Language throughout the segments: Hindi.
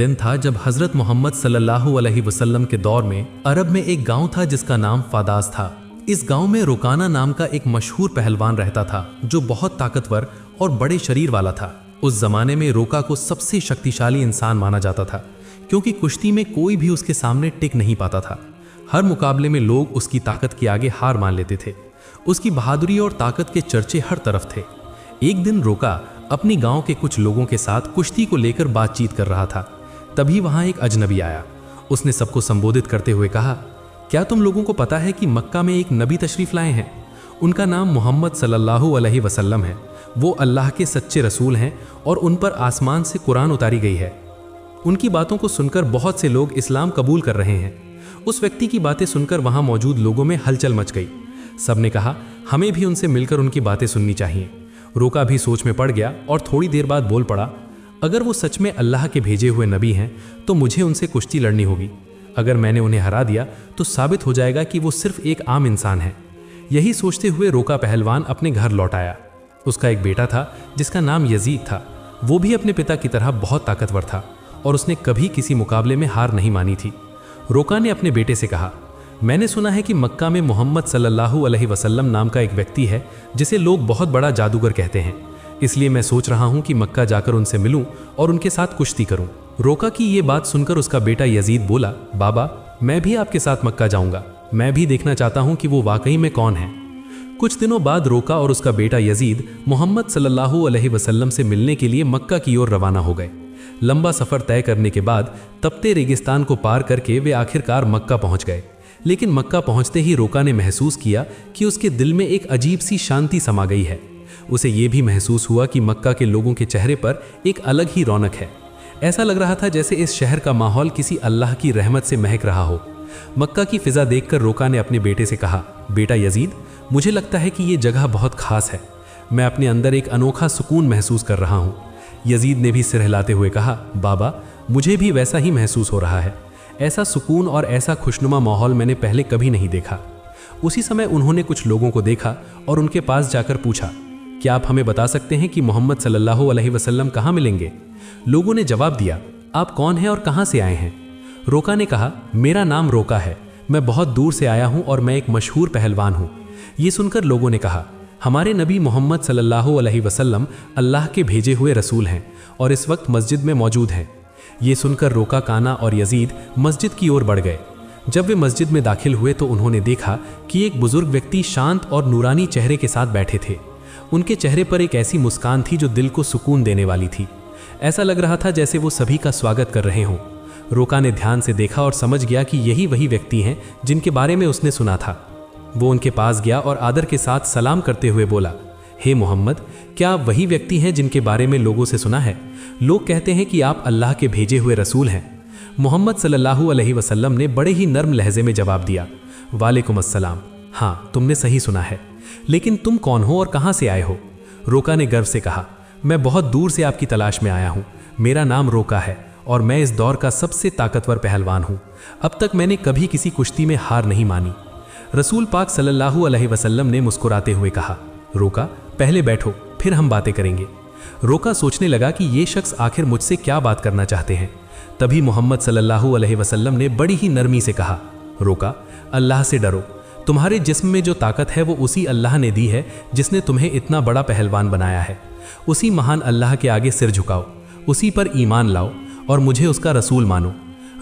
दिन था जब हजरत मोहम्मद सल्लल्लाहु अलैहि वसल्लम के दौर में अरब में एक गांव था जिसका नाम फादास था। इस गांव में रुकाना नाम का एक मशहूर पहलवान रहता था जो बहुत ताकतवर और बड़े शरीर वाला था। उस जमाने में रोका को सबसे शक्तिशाली इंसान माना जाता था क्योंकि कुश्ती में कोई भी उसके सामने टिक नहीं पाता था। हर मुकाबले में लोग उसकी ताकत के आगे हार मान लेते थे। उसकी बहादुरी और ताकत के चर्चे हर तरफ थे। एक दिन रोका अपनी गांव के कुछ लोगों के साथ कुश्ती को लेकर बातचीत कर रहा था। तभी वहां एक अजनबी आया। उसने सबको संबोधित करते हुए कहा, क्या तुम लोगों को पता है कि मक्का में एक नबी तशरीफ लाए हैं? उनका नाम मोहम्मद सल्लल्लाहु अलैहि वसल्लम है। वो अल्लाह के सच्चे रसूल हैं और उन पर आसमान से कुरान उतारी गई है। उनकी बातों को सुनकर बहुत से लोग इस्लाम कबूल कर रहे हैं। उस व्यक्ति की बातें सुनकर वहां मौजूद लोगों में हलचल मच गई। सबने कहा, हमें भी उनसे मिलकर उनकी बातें सुननी चाहिए। रोका भी सोच में पड़ गया और थोड़ी देर बाद बोल पड़ा, अगर वो सच में अल्लाह के भेजे हुए नबी हैं तो मुझे उनसे कुश्ती लड़नी होगी। अगर मैंने उन्हें हरा दिया तो साबित हो जाएगा कि वो सिर्फ एक आम इंसान है। यही सोचते हुए रोका पहलवान अपने घर लौट आया। उसका एक बेटा था जिसका नाम यजीद था। वो भी अपने पिता की तरह बहुत ताकतवर था और उसने कभी किसी मुकाबले में हार नहीं मानी थी। रोका ने अपने बेटे से कहा, मैंने सुना है कि मक्का में मोहम्मद सल्लल्लाहु अलैहि वसल्लम नाम का एक व्यक्ति है जिसे लोग बहुत बड़ा जादूगर कहते हैं। इसलिए मैं सोच रहा हूं कि मक्का जाकर उनसे मिलूं और उनके साथ कुश्ती करूं। रोका की ये बात सुनकर उसका बेटा यजीद बोला, बाबा, मैं भी आपके साथ मक्का जाऊंगा। मैं भी देखना चाहता हूं कि वो वाकई में कौन है। कुछ दिनों बाद रोका और उसका बेटा यजीद मोहम्मद सल्लल्लाहु अलैहि वसल्लम से मिलने के लिए मक्का की ओर रवाना हो गए। लंबा सफर तय करने के बाद तपते रेगिस्तान को पार करके वे आखिरकार मक्का पहुंच गए। लेकिन मक्का पहुंचते ही रोका ने महसूस किया कि उसके दिल में एक अजीब सी शांति समा गई है। उसे यह भी महसूस हुआ कि मक्का के लोगों के चेहरे पर एक अलग ही रौनक है। ऐसा लग रहा था जैसे इस शहर का माहौल किसी अल्लाह की रहमत से महक रहा हो। मक्का की फिजा देखकर रोका ने अपने बेटे से कहा, बेटा यजीद, मुझे लगता है कि ये जगह बहुत खास है। मैं अपने अंदर एक अनोखा सुकून महसूस कर रहा हूँ। यजीद ने भी सिर हिलाते हुए कहा, बाबा, मुझे भी वैसा ही महसूस हो रहा है। ऐसा सुकून और ऐसा खुशनुमा माहौल मैंने पहले कभी नहीं देखा। उसी समय उन्होंने कुछ लोगों को देखा और उनके पास जाकर पूछा, क्या आप हमें बता सकते हैं कि मोहम्मद सल्लल्लाहु अलैहि वसल्लम कहाँ मिलेंगे? लोगों ने जवाब दिया, आप कौन हैं और कहाँ से आए हैं? रोका ने कहा, मेरा नाम रोका है। मैं बहुत दूर से आया हूँ और मैं एक मशहूर पहलवान हूँ। ये सुनकर लोगों ने कहा, हमारे नबी मोहम्मद सल्लल्लाहु अलैहि वसल्लम अल्लाह के भेजे हुए रसूल हैं और इस वक्त मस्जिद में मौजूद हैं। ये सुनकर रोका, काना और यजीद मस्जिद की ओर बढ़ गए। जब वे मस्जिद में दाखिल हुए तो उन्होंने देखा कि एक बुजुर्ग व्यक्ति शांत और नूरानी चेहरे के साथ बैठे थे। उनके चेहरे पर एक ऐसी मुस्कान थी जो दिल को सुकून देने वाली थी। ऐसा लग रहा था जैसे वो सभी का स्वागत कर रहे हों। रोका ने ध्यान से देखा और समझ गया कि यही वही व्यक्ति हैं जिनके बारे में उसने सुना था। वो उनके पास गया और आदर के साथ सलाम करते हुए बोला, हे मोहम्मद, क्या आप वही व्यक्ति हैं जिनके बारे में लोगों से सुना है? लोग कहते हैं कि आप अल्लाह के भेजे हुए रसूल हैं। मोहम्मद सल्लल्लाहु अलैहि वसल्लम ने बड़े ही नर्म लहजे में जवाब दिया, वालेकुम अस्सलाम। हाँ, तुमने सही सुना है, लेकिन तुम कौन हो और कहाँ से आए हो? रोका ने गर्व से कहा, मैं बहुत दूर से आपकी तलाश में आया हूँ। मेरा नाम रोका है और मैं इस दौर का सबसे ताकतवर पहलवान हूँ। अब तक मैंने कभी किसी कुश्ती में हार नहीं मानी। रसूल पाक सल्लल्लाहु अलैहि वसल्लम ने मुस्कुराते हुए कहा, रोका, पहले बैठो, फिर हम बातें करेंगे। रोका सोचने लगा कि ये शख्स आखिर मुझसे क्या बात करना चाहते हैं। तभी मोहम्मद सल्लल्लाहु अलैहि वसल्लम ने बड़ी ही नरमी से कहा, रोका, अल्लाह से डरो। तुम्हारे जिस्म में जो ताकत है वो उसी अल्लाह ने दी है जिसने तुम्हें इतना बड़ा पहलवान बनाया है। उसी महान अल्लाह के आगे सिर झुकाओ, उसी पर ईमान लाओ और मुझे उसका रसूल मानो।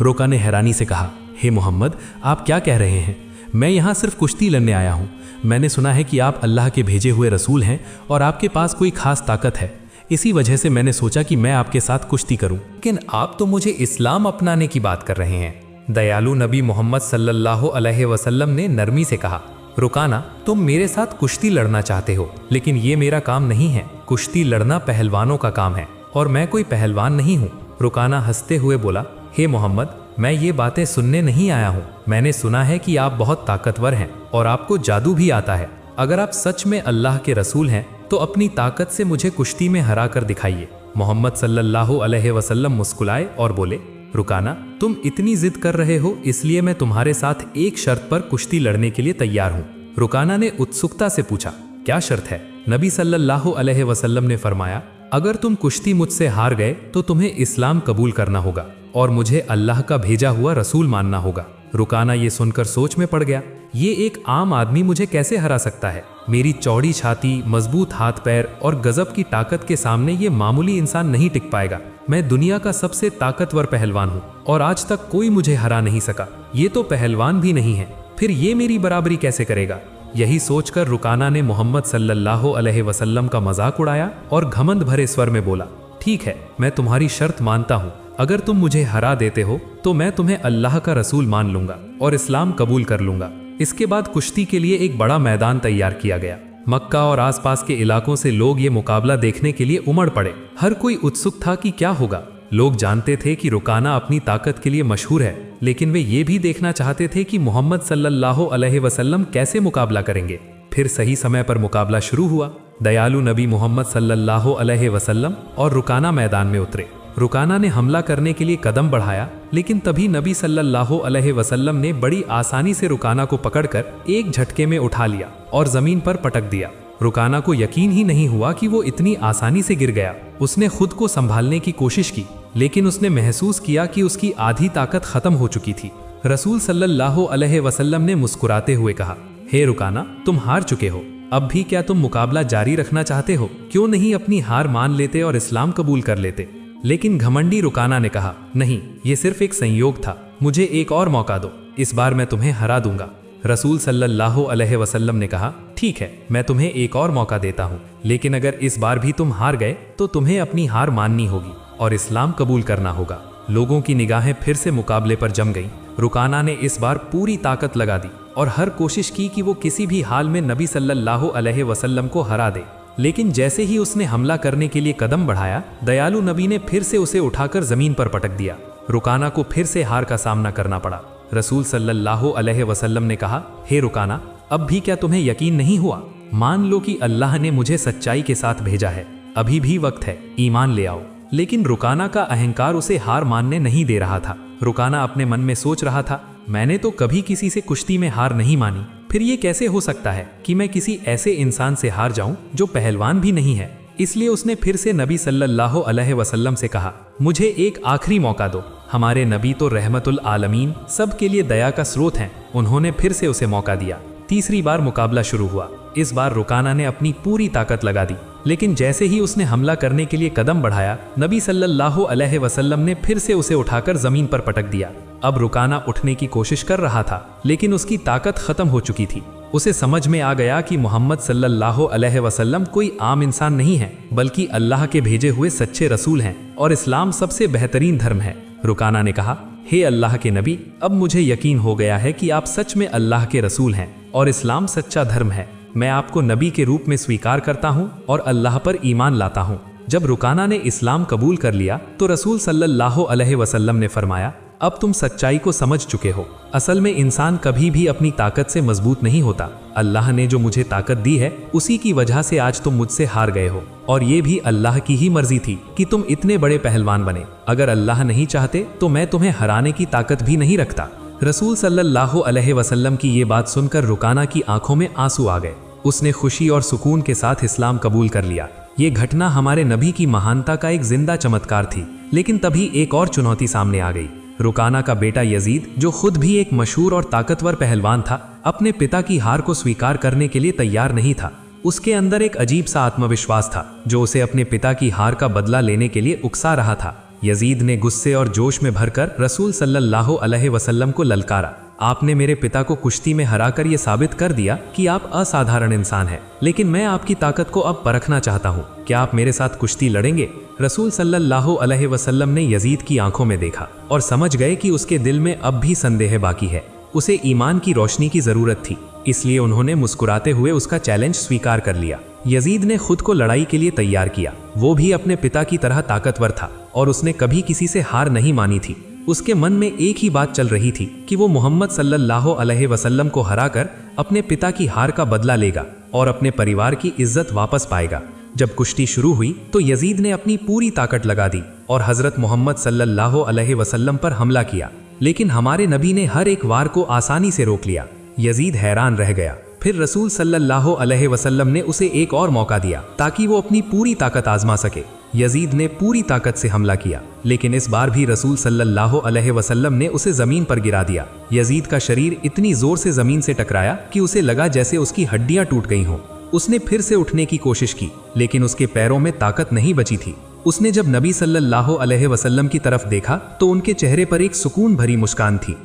रोका ने हैरानी से कहा, हे मोहम्मद, आप क्या कह रहे हैं? मैं यहाँ सिर्फ कुश्ती लड़ने आया हूँ। मैंने सुना है कि आप अल्लाह के भेजे हुए रसूल हैं और आपके पास कोई खास ताकत है। इसी वजह से मैंने सोचा कि मैं आपके साथ कुश्ती करूं। लेकिन आप तो मुझे इस्लाम अपनाने की बात कर रहे हैं। दयालु नबी मोहम्मद सल्लल्लाहु अलैहि वसल्लम ने नरमी से कहा, रुकाना, तुम मेरे साथ कुश्ती लड़ना चाहते हो, लेकिन ये मेरा काम नहीं है। कुश्ती लड़ना पहलवानों का काम है और मैं कोई पहलवान नहीं हूँ। रुकाना हंसते हुए बोला, हे मोहम्मद, मैं ये बातें सुनने नहीं आया हूँ। मैंने सुना है कि आप बहुत ताकतवर हैं और आपको जादू भी आता है। अगर आप सच में अल्लाह के रसूल हैं तो अपनी ताकत से मुझे कुश्ती में हरा कर दिखाइए। मोहम्मद सल्लल्लाहु अलैहि वसल्लम मुस्कुराए और बोले, रुकाना, तुम इतनी जिद कर रहे हो, इसलिए मैं तुम्हारे साथ एक शर्त पर कुश्ती लड़ने के लिए तैयार हूँ। रुकाना ने उत्सुकता से पूछा, क्या शर्त है? नबी सल्लल्लाहु अलैहि वसल्लम ने फरमाया, अगर तुम कुश्ती मुझसे हार गए तो तुम्हें इस्लाम कबूल करना होगा। और मुझे अल्लाह का भेजा हुआ रसूल मानना होगा। रुकाना ये सुनकर सोच में पड़ गया, ये एक आम आदमी मुझे कैसे हरा सकता है? मेरी चौड़ी छाती, मजबूत हाथ पैर और गजब की ताकत के सामने ये मामूली इंसान नहीं टिक पाएगा। मैं दुनिया का सबसे ताकतवर पहलवान हूँ और आज तक कोई मुझे हरा नहीं सका। ये तो पहलवान भी नहीं है, फिर ये मेरी बराबरी कैसे करेगा? यही सोचकर रुकाना ने मोहम्मद सल्लल्लाहु अलैहि वसल्लम का मजाक उड़ाया और घमंड भरे स्वर में बोला, ठीक है, मैं तुम्हारी शर्त मानता हूँ। अगर तुम मुझे हरा देते हो तो मैं तुम्हें अल्लाह का रसूल मान लूंगा और इस्लाम कबूल कर लूंगा। इसके बाद कुश्ती के लिए एक बड़ा मैदान तैयार किया गया। मक्का और आसपास के इलाकों से लोग ये मुकाबला देखने के लिए उमड़ पड़े। हर कोई उत्सुक था कि क्या होगा। लोग जानते थे कि रुकाना अपनी ताकत के लिए मशहूर है, लेकिन वे ये भी देखना चाहते थे कि मोहम्मद सल्लल्लाहु अलैहि वसल्लम कैसे मुकाबला करेंगे। फिर सही समय पर मुकाबला शुरू हुआ। दयालु नबी मोहम्मद सल्लल्लाहु अलैहि वसल्लम और रुकाना मैदान में उतरे। रुकाना ने हमला करने के लिए कदम बढ़ाया, लेकिन तभी नबी सल्लल्लाहु अलैहि वसल्लम ने बड़ी आसानी से रुकाना को पकड़कर एक झटके में उठा लिया और जमीन पर पटक दिया। रुकाना को यकीन ही नहीं हुआ कि वो इतनी आसानी से गिर गया। उसने खुद को संभालने की कोशिश की, लेकिन उसने महसूस किया कि उसकी आधी ताकत खत्म हो चुकी थी। रसूल सल्लल्लाहु अलैहि वसल्लम ने मुस्कुराते हुए कहा, हे रुकाना, तुम हार चुके हो। अब भी क्या तुम मुकाबला जारी रखना चाहते हो? क्यों नहीं अपनी हार मान लेते और इस्लाम कबूल कर लेते? लेकिन घमंडी रुकाना ने कहा, नहीं, ये सिर्फ एक संयोग था, मुझे एक और मौका दो, इस बार मैं तुम्हें हरा दूंगा। रसूल सल्लल्लाहु अलैहि वसल्लम ने कहा, ठीक है, मैं तुम्हें एक और मौका देता हूँ, लेकिन अगर इस बार भी तुम हार गए तो तुम्हें अपनी हार माननी होगी और इस्लाम कबूल करना होगा। लोगों की निगाहें फिर से मुकाबले पर जम गईं। रुकाना ने इस बार पूरी ताकत लगा दी और हर कोशिश की कि वो किसी भी हाल में नबी सल्लल्लाहु अलैहि वसल्लम को हरा दे। लेकिन जैसे ही उसने हमला करने के लिए कदम बढ़ाया, दयालु नबी ने फिर से उसे उठाकर जमीन पर पटक दिया। रुकाना को फिर से हार का सामना करना पड़ा। रसूल सल्लल्लाहु अलैहि वसल्लम ने कहा, हे रुकाना, अब भी क्या तुम्हें यकीन नहीं हुआ? मान लो कि अल्लाह ने मुझे सच्चाई के साथ भेजा है, अभी भी वक्त है, ईमान ले आओ। लेकिन रुकाना का अहंकार उसे हार मानने नहीं दे रहा था। रुकाना अपने मन में सोच रहा था, मैंने तो कभी किसी से कुश्ती में हार नहीं मानी, फिर ये कैसे हो सकता है कि मैं किसी ऐसे इंसान से हार जाऊं जो पहलवान भी नहीं है। इसलिए उसने फिर से नबी सल्लल्लाहु अलैहि वसल्लम से कहा, मुझे एक आखिरी मौका दो। हमारे नबी तो रहमतुल आलमीन, सब के लिए दया का स्रोत हैं। उन्होंने फिर से उसे मौका दिया। तीसरी बार मुकाबला शुरू हुआ। इस बार रुकाना ने अपनी पूरी ताकत लगा दी, लेकिन जैसे ही उसने हमला करने के लिए कदम बढ़ाया, नबी सल्लल्लाहु अलैहि वसल्लम ने फिर से उसे उठाकर जमीन पर पटक दिया। अब रुकाना उठने की कोशिश कर रहा था, लेकिन उसकी ताकत खत्म हो चुकी थी। उसे समझ में आ गया कि मोहम्मद सल्लल्लाहु अलैहि वसल्लम कोई आम इंसान नहीं है, बल्कि अल्लाह के भेजे हुए सच्चे रसूल हैं और इस्लाम सबसे बेहतरीन धर्म है। रुकाना ने कहा, हे अल्लाह के नबी, अब मुझे यकीन हो गया है कि आप सच में अल्लाह के रसूल हैं और इस्लाम सच्चा धर्म है। मैं आपको नबी के रूप में स्वीकार करता हूँ और अल्लाह पर ईमान लाता हूँ। जब रुकाना ने इस्लाम कबूल कर लिया तो रसूल सल्लल्लाहु अलैहि वसल्लम ने फरमाया, अब तुम सच्चाई को समझ चुके हो। असल में इंसान कभी भी अपनी ताकत से मजबूत नहीं होता। अल्लाह ने जो मुझे ताकत दी है, उसी की वजह से आज तुम मुझसे हार गए हो, और ये भी अल्लाह की ही मर्जी थी कि तुम इतने बड़े पहलवान बने। अगर अल्लाह नहीं चाहते तो मैं तुम्हें हराने की ताकत भी नहीं रखता। रसूल सल्लल्लाहु अलैहि वसल्लम की ये बात सुनकर रुकाना की आंखों में आंसू आ गए। उसने खुशी और सुकून के साथ इस्लाम कबूल कर लिया। ये घटना हमारे नबी की महानता का एक जिंदा चमत्कार थी। लेकिन तभी एक और चुनौती सामने आ गई। रुकाना का बेटा यजीद, जो खुद भी एक मशहूर और ताकतवर पहलवान था, अपने पिता की हार को स्वीकार करने के लिए तैयार नहीं था। उसके अंदर एक अजीब सा आत्मविश्वास था जो उसे अपने पिता की हार का बदला लेने के लिए उकसा रहा था। यजीद ने गुस्से और जोश में भरकर रसूल सल्लल्लाहु अलैहि वसल्लम को ललकारा, आपने मेरे पिता को कुश्ती में हराकर ये साबित कर दिया कि आप असाधारण इंसान हैं, लेकिन मैं आपकी ताकत को अब परखना चाहता हूँ। क्या आप मेरे साथ कुश्ती लड़ेंगे? रसूल सल्लल्लाहु अलैहि वसल्लम ने यजीद की आंखों में देखा और समझ गए कि उसके दिल में अब भी संदेह बाकी है। उसे ईमान की रोशनी की जरूरत थी, इसलिए उन्होंने मुस्कुराते हुए उसका चैलेंज स्वीकार कर लिया। यजीद ने खुद को लड़ाई के लिए तैयार किया। वो भी अपने पिता की तरह ताकतवर था और उसने कभी किसी से हार नहीं मानी थी। उसके मन में एक ही बात चल रही थी कि वो मोहम्मद सल्लल्लाहु अलैहि वसल्लम को हराकर अपने पिता की हार का बदला लेगा और अपने परिवार की इज्जत वापस पाएगा। जब कुश्ती शुरू हुई तो यजीद ने अपनी पूरी ताकत लगा दी और हजरत मोहम्मद सल्लल्लाहु अलैहि वसल्लम पर हमला किया, लेकिन हमारे नबी ने हर एक वार को आसानी से रोक लिया। यजीद हैरान रह गया। फिर रसूल सल्लल्लाहु अलैहि वसल्लम ने उसे एक और मौका दिया ताकि वो अपनी पूरी ताकत आजमा सके। यजीद ने पूरी ताकत से हमला किया, लेकिन इस बार भी रसूल सल्लल्लाहु अलैहि वसल्लम ने उसे जमीन पर गिरा दिया। यजीद का शरीर इतनी जोर से जमीन से टकराया कि उसे लगा जैसे उसकी हड्डियां टूट गई हों। उसने फिर से उठने की कोशिश की, लेकिन उसके पैरों में ताकत नहीं बची थी। उसने जब नबी सल्लल्लाहु अलैहि वसल्लम की तरफ देखा तो उनके चेहरे पर एक सुकून भरी मुस्कान थी।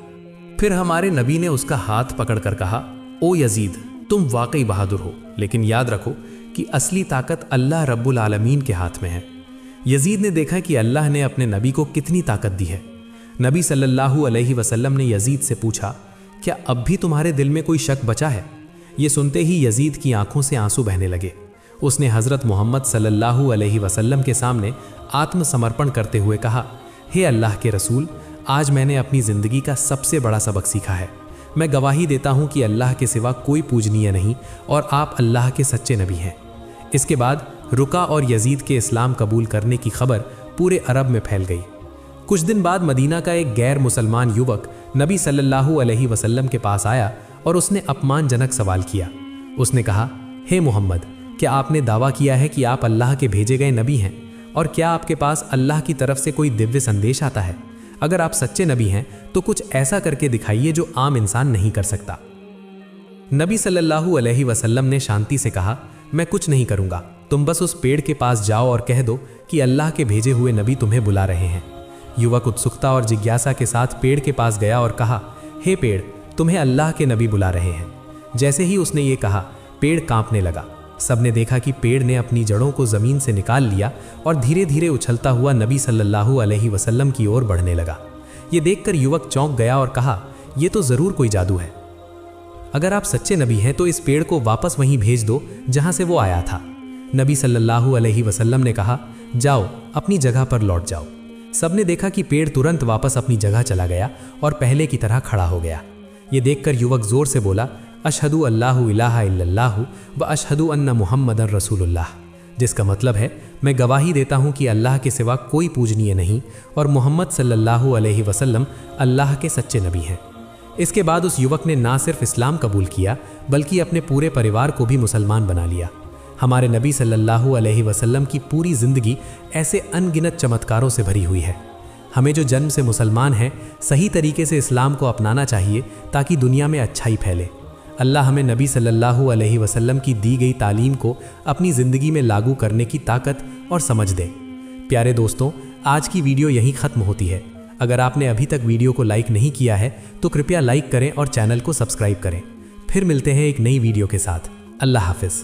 फिर हमारे नबी ने उसका हाथ पकड़कर कहा, ओ यजीद, तुम वाकई बहादुर हो, लेकिन याद रखो कि असली ताकत अल्लाह रब्बुल आलमीन के हाथ में है। यजीद ने देखा कि अल्लाह ने अपने नबी को कितनी ताकत दी है। नबी सल्लल्लाहु अलैहि वसल्लम ने यजीद से पूछा, क्या अब भी तुम्हारे दिल में कोई शक बचा है? ये सुनते ही यजीद की आंखों से आंसू बहने लगे। उसने हज़रत मोहम्मद सल्लल्लाहु अलैहि वसल्लम के सामने आत्मसमर्पण करते हुए कहा, हे अल्लाह के रसूल, आज मैंने अपनी ज़िंदगी का सबसे बड़ा सबक सीखा है। मैं गवाही देता हूँ कि अल्लाह के सिवा कोई पूजनीय नहीं और आप अल्लाह के सच्चे नबी हैं। इसके बाद रुका और यजीद के इस्लाम कबूल करने की खबर पूरे अरब में फैल गई। कुछ दिन बाद मदीना का एक गैर मुसलमान युवक नबी सल्लल्लाहु अलैहि वसल्लम के पास आया और उसने अपमानजनक सवाल किया। उसने कहा, हे मोहम्मद, क्या आपने दावा किया है कि आप अल्लाह के भेजे गए नबी हैं? और क्या आपके पास अल्लाह की तरफ से कोई दिव्य संदेश आता है? अगर आप सच्चे नबी हैं तो कुछ ऐसा करके दिखाइए जो आम इंसान नहीं कर सकता। नबी सल्लल्लाहु अलैहि वसल्लम ने शांति से कहा, मैं कुछ नहीं करूंगा, तुम बस उस पेड़ के पास जाओ और कह दो कि अल्लाह के भेजे हुए नबी तुम्हें बुला रहे हैं। युवक उत्सुकता और जिज्ञासा के साथ पेड़ के पास गया और कहा, हे पेड़, तुम्हें अल्लाह के नबी बुला रहे हैं। जैसे ही उसने ये कहा, पेड़ कांपने लगा। सबने देखा कि पेड़ ने अपनी जड़ों को जमीन से निकाल लिया और धीरे धीरे उछलता हुआ नबी सल्लल्लाहु अलैहि वसल्लम की ओर बढ़ने लगा। ये देखकर युवक चौंक गया और कहा, यह तो जरूर कोई जादू है। अगर आप सच्चे नबी हैं तो इस पेड़ को वापस वहीं भेज दो जहां से वो आया था। नबी सल्लल्लाहु अलैहि वसल्लम ने कहा, जाओ अपनी जगह पर लौट जाओ। सबने देखा कि पेड़ तुरंत वापस अपनी जगह चला गया और पहले की तरह खड़ा हो गया। ये देखकर युवक जोर से बोला, अशहदु अल्लाहु इलाहा इल्लल्लाहु व अशहदु अन्ना मुहम्मदन रसूलुल्लाह, जिसका मतलब है, मैं गवाही देता हूँ कि अल्लाह के सिवा कोई पूजनीय नहीं और मोहम्मद सल्लल्लाहु अलैहि वसल्लम अल्लाह के सच्चे नबी हैं। इसके बाद उस युवक ने ना सिर्फ इस्लाम कबूल किया बल्कि अपने पूरे परिवार को भी मुसलमान बना लिया। हमारे नबी सल्लल्लाहु अलैहि वसल्लम की पूरी ज़िंदगी ऐसे अनगिनत चमत्कारों से भरी हुई है। हमें जो जन्म से मुसलमान हैं, सही तरीके से इस्लाम को अपनाना चाहिए ताकि दुनिया में अच्छाई फैले। अल्लाह हमें नबी सल्लल्लाहु अलैहि वसल्लम की दी गई तालीम को अपनी ज़िंदगी में लागू करने की ताकत और समझ दे। प्यारे दोस्तों, आज की वीडियो यहीं ख़त्म होती है। अगर आपने अभी तक वीडियो को लाइक नहीं किया है तो कृपया लाइक करें और चैनल को सब्सक्राइब करें। फिर मिलते हैं एक नई वीडियो के साथ। अल्लाह हाफिज़।